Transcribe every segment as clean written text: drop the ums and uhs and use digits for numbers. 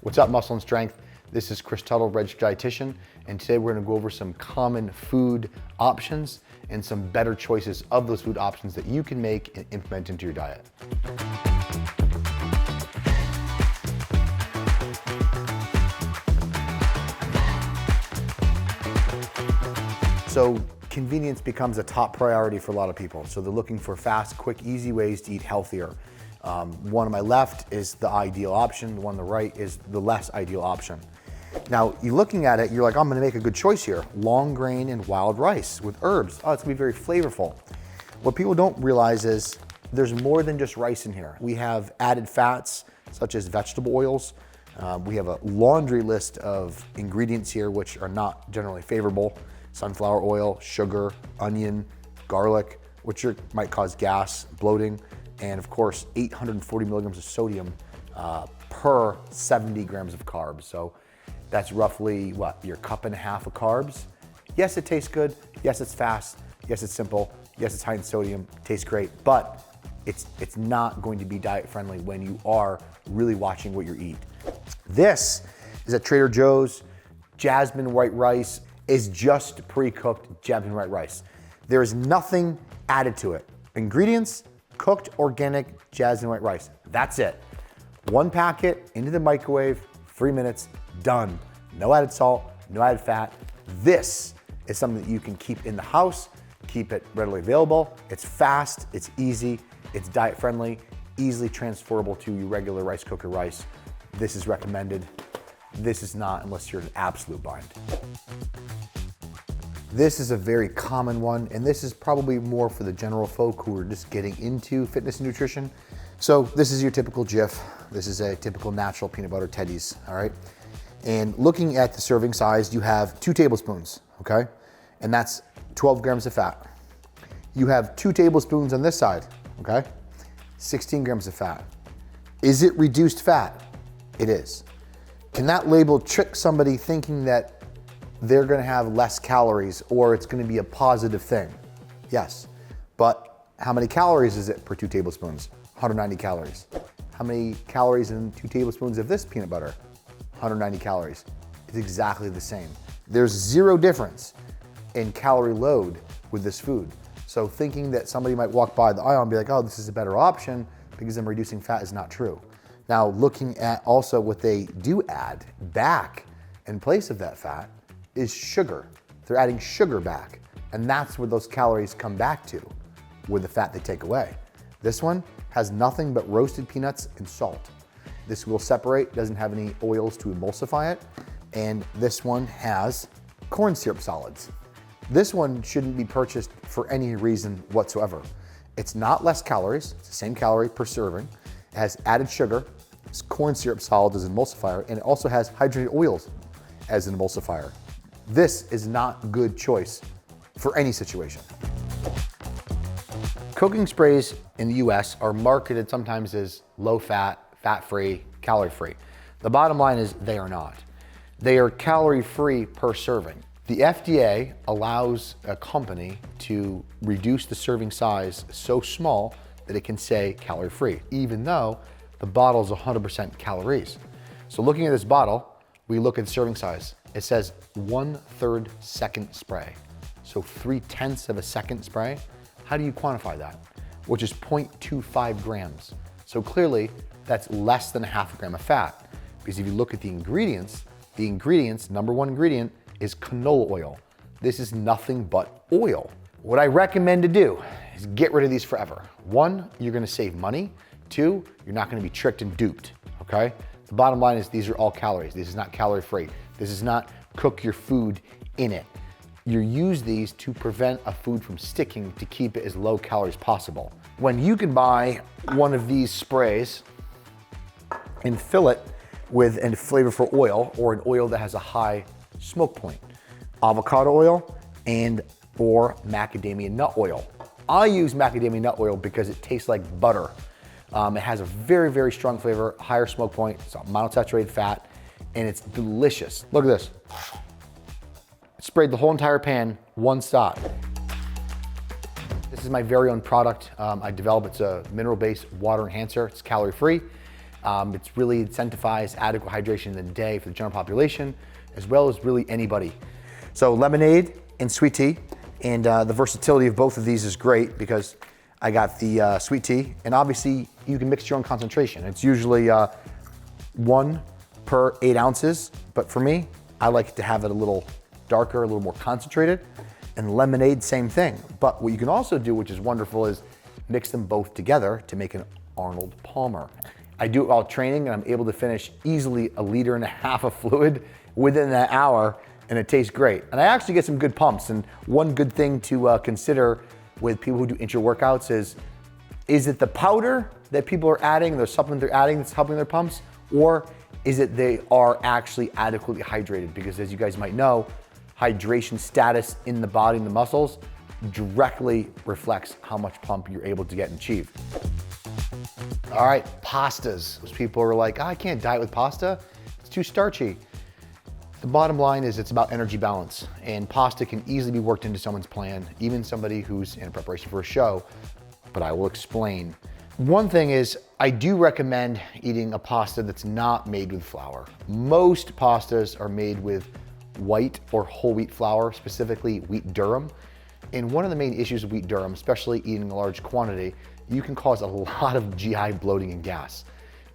What's up, Muscle and Strength? This is Chris Tuttle, registered dietitian, and today we're going to go over some common food options and some better choices of those food options that you can make and implement into your diet. So convenience becomes a top priority for a lot of people. So they're looking for fast, quick, easy ways to eat healthier. One on my left is the ideal option. The one on the right is the less ideal option. Now, you're looking at it, you're like, I'm gonna make a good choice here. Long grain and wild rice with herbs. Oh, it's gonna be very flavorful. What people don't realize is there's more than just rice in here. We have added fats, such as vegetable oils. We have a laundry list of ingredients here, which are not generally favorable. Sunflower oil, sugar, onion, garlic, which might cause gas, bloating, and of course, 840 milligrams of sodium per 70 grams of carbs. So that's roughly what, your cup and a half of carbs? Yes, it tastes good. Yes, it's fast. Yes, it's simple. Yes, it's high in sodium. Tastes great, but it's not going to be diet friendly when you are really watching what you eat. This is at Trader Joe's. Jasmine white rice is just pre-cooked jasmine white rice. There is nothing added to it. Ingredients, cooked organic jasmine white rice. That's it. One packet into the microwave, 3 minutes, done. No added salt, no added fat. This is something that you can keep in the house, keep it readily available. It's fast, it's easy, it's diet friendly, easily transferable to your regular rice cooker rice. This is recommended. This is not unless you're in an absolute bind. This is a very common one, and this is probably more for the general folk who are just getting into fitness and nutrition. So this is your typical Jif. This is a typical natural peanut butter Teddy's, all right? And looking at the serving size, you have 2 tablespoons, okay? And that's 12 grams of fat. You have 2 tablespoons on this side, okay? 16 grams of fat. Is it reduced fat? It is. Can that label trick somebody thinking that they're gonna have less calories or it's gonna be a positive thing? Yes, but how many calories is it per 2 tablespoons? 190 calories. How many calories in 2 tablespoons of this peanut butter? 190 calories. It's exactly the same. There's zero difference in calorie load with this food. So thinking that somebody might walk by the aisle and be like, oh, this is a better option because I'm reducing fat is not true. Now, looking at also what they do add back in place of that fat is sugar. They're adding sugar back, and that's where those calories come back to, with the fat they take away. This one has nothing but roasted peanuts and salt. This will separate, doesn't have any oils to emulsify it, and this one has corn syrup solids. This one shouldn't be purchased for any reason whatsoever. It's not less calories, it's the same calorie per serving. It has added sugar, it's corn syrup solid as an emulsifier, and it also has hydrogenated oils as an emulsifier. This is not a good choice for any situation. Cooking sprays in the US are marketed sometimes as low fat, fat-free, calorie-free. The bottom line is they are not. They are calorie-free per serving. The FDA allows a company to reduce the serving size so small that it can say calorie-free, even though the bottle is 100% calories. So looking at this bottle, we look at the serving size. It says 1/3 second spray. So 3/10 of a second spray. How do you quantify that? Which is 0.25 grams. So clearly that's less than a half a gram of fat. Because if you look at the ingredients, number one ingredient is canola oil. This is nothing but oil. What I recommend to do is get rid of these forever. 1, you're gonna save money. 2, you're not gonna be tricked and duped, okay? The bottom line is these are all calories. This is not calorie free. This is not cook your food in it. You use these to prevent a food from sticking to keep it as low calories as possible. When you can buy one of these sprays and fill it with a flavorful oil or an oil that has a high smoke point, avocado oil and or macadamia nut oil. I use macadamia nut oil because it tastes like butter. It has a very, very strong flavor, higher smoke point, it's monounsaturated fat, and it's delicious. Look at this. It sprayed the whole entire pan, one stop. This is my very own product. I developed, it's a mineral-based water enhancer. It's calorie-free. It's really incentivized adequate hydration in the day for the general population, as well as really anybody. So lemonade and sweet tea, and the versatility of both of these is great because I got the sweet tea, and obviously you can mix your own concentration. It's usually 1 per 8 ounces, but for me, I like to have it a little darker, a little more concentrated. And lemonade, same thing. But what you can also do, which is wonderful, is mix them both together to make an Arnold Palmer. I do it while training, and I'm able to finish easily 1.5 liters of fluid within an hour, and it tastes great. And I actually get some good pumps. And one good thing to consider with people who do intra-workouts is it the powder that people are adding, the supplement they're adding that's helping their pumps, or is it they are actually adequately hydrated? Because as you guys might know, hydration status in the body and the muscles directly reflects how much pump you're able to get and achieve. All right, pastas. Those people are like, I can't diet with pasta, it's too starchy. The bottom line is it's about energy balance, and pasta can easily be worked into someone's plan, even somebody who's in preparation for a show, but I will explain. One thing is, I do recommend eating a pasta that's not made with flour. Most pastas are made with white or whole wheat flour, specifically wheat durum. And one of the main issues with wheat durum, especially eating a large quantity, you can cause a lot of GI bloating and gas.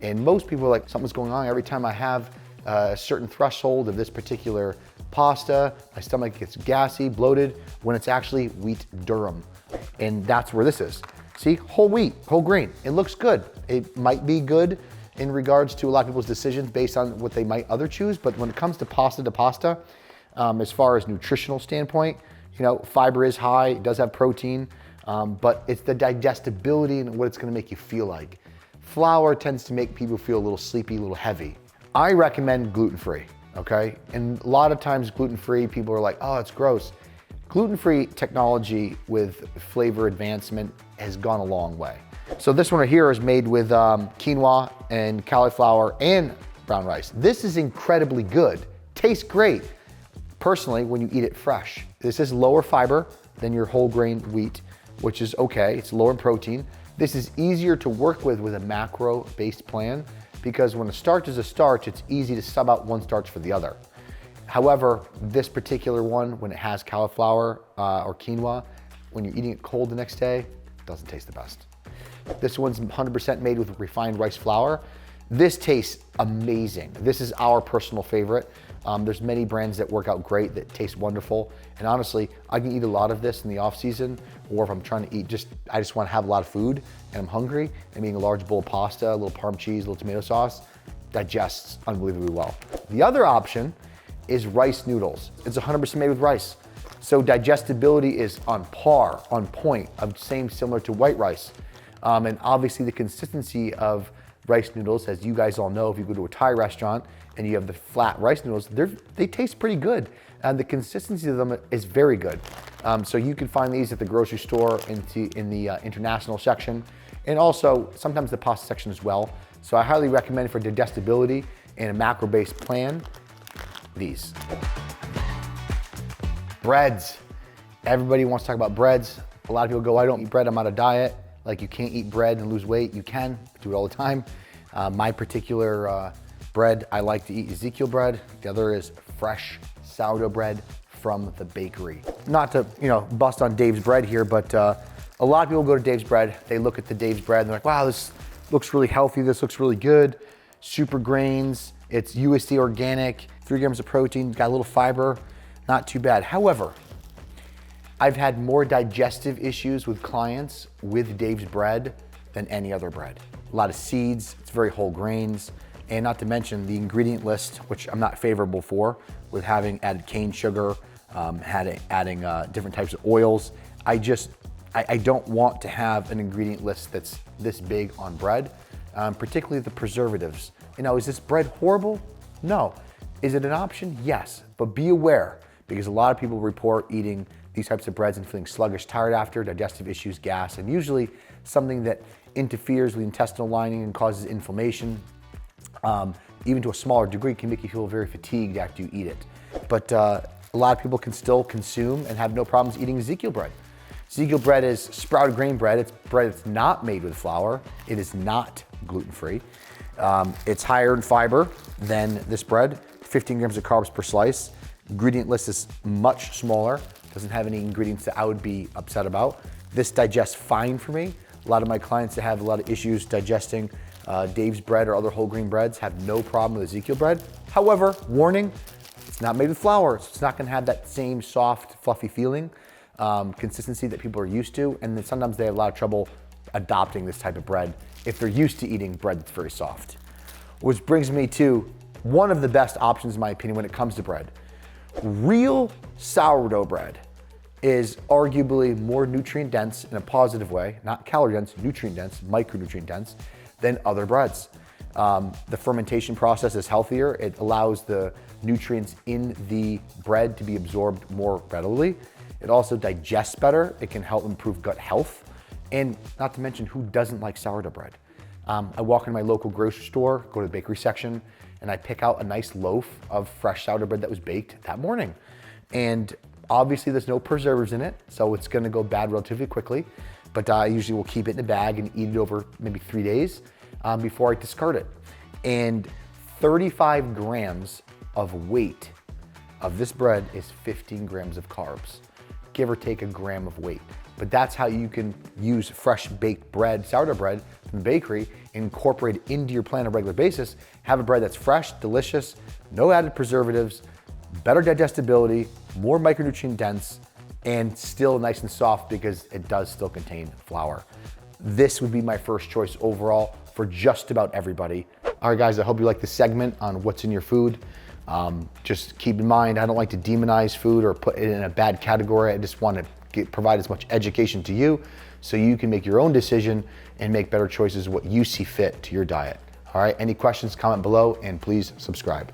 And most people are like, something's going on. Every time I have a certain threshold of this particular pasta, my stomach gets gassy, bloated, when it's actually wheat durum. And that's where this is. See, whole wheat, whole grain. It looks good. It might be good in regards to a lot of people's decisions based on what they might other choose, but when it comes to pasta, as far as nutritional standpoint, you know, fiber is high, it does have protein, but it's the digestibility and what it's gonna make you feel like. Flour tends to make people feel a little sleepy, a little heavy. I recommend gluten-free, okay? And a lot of times gluten-free, people are like, oh, it's gross. Gluten-free technology with flavor advancement has gone a long way. So this one right here is made with quinoa and cauliflower and brown rice. This is incredibly good, tastes great. Personally, when you eat it fresh. This is lower fiber than your whole grain wheat, which is okay, it's lower in protein. This is easier to work with a macro-based plan, because when a starch is a starch, it's easy to sub out one starch for the other. However, this particular one, when it has cauliflower or quinoa, when you're eating it cold the next day, it doesn't taste the best. This one's 100% made with refined rice flour. This tastes amazing. This is our personal favorite. There's many brands that work out great, that taste wonderful. And honestly, I can eat a lot of this in the off season, or if I'm trying to eat I just want to have a lot of food and I'm hungry, and eating a large bowl of pasta, a little Parm cheese, a little tomato sauce, digests unbelievably well. The other option is rice noodles. It's 100% made with rice. So digestibility is on par, on point, similar to white rice. And obviously the consistency of rice noodles, as you guys all know, if you go to a Thai restaurant and you have the flat rice noodles, they taste pretty good. And the consistency of them is very good. So you can find these at the grocery store in the international section, and also sometimes the pasta section as well. So I highly recommend for digestibility and a macro-based plan, these. Breads. Everybody wants to talk about breads. A lot of people go, I don't eat bread, I'm out of diet. Like, you can't eat bread and lose weight. You can, do it all the time. My particular bread, I like to eat Ezekiel bread. The other is fresh sourdough bread from the bakery. Not to, bust on Dave's bread here, but a lot of people go to Dave's bread, they look at the Dave's bread and they're like, wow, this looks really healthy, this looks really good. Super grains, it's USDA organic, 3 grams of protein, got a little fiber, not too bad. However, I've had more digestive issues with clients with Dave's bread than any other bread. A lot of seeds, it's very whole grains, and not to mention the ingredient list, which I'm not favorable for, with having added cane sugar, adding different types of oils. I don't want to have an ingredient list that's this big on bread, particularly the preservatives. Is this bread horrible? No. Is it an option? Yes, but be aware, because a lot of people report eating these types of breads and feeling sluggish, tired after, digestive issues, gas, and usually something that interferes with the intestinal lining and causes inflammation, even to a smaller degree, can make you feel very fatigued after you eat it. But a lot of people can still consume and have no problems eating Ezekiel bread. Ezekiel bread is sprouted grain bread. It's bread that's not made with flour. It is not gluten-free. It's higher in fiber than this bread, 15 grams of carbs per slice. Ingredient list is much smaller, doesn't have any ingredients that I would be upset about. This digests fine for me. A lot of my clients that have a lot of issues digesting Dave's bread or other whole grain breads have no problem with Ezekiel bread. However, warning, it's not made with flour, so it's not gonna have that same soft, fluffy feeling, consistency that people are used to, and then sometimes they have a lot of trouble adopting this type of bread if they're used to eating bread that's very soft. Which brings me to one of the best options, in my opinion, when it comes to bread. Real sourdough bread is arguably more nutrient dense in a positive way, not calorie dense, nutrient dense, micronutrient dense, than other breads. The fermentation process is healthier. It allows the nutrients in the bread to be absorbed more readily. It also digests better. It can help improve gut health. And not to mention, who doesn't like sourdough bread? I walk into my local grocery store, go to the bakery section, and I pick out a nice loaf of fresh sourdough bread that was baked that morning. And obviously there's no preservatives in it, so it's gonna go bad relatively quickly, but I usually will keep it in a bag and eat it over maybe 3 days before I discard it. And 35 grams of weight of this bread is 15 grams of carbs, give or take a gram of weight. But that's how you can use fresh baked bread, sourdough bread from the bakery, incorporate it into your plan on a regular basis, have a bread that's fresh, delicious, no added preservatives, better digestibility, more micronutrient dense, and still nice and soft because it does still contain flour. This would be my first choice overall for just about everybody. All right, guys, I hope you like this segment on what's in your food. Just keep in mind, I don't like to demonize food or put it in a bad category. I just want to provide as much education to you so you can make your own decision and make better choices what you see fit to your diet. All right, any questions, comment below, and please subscribe.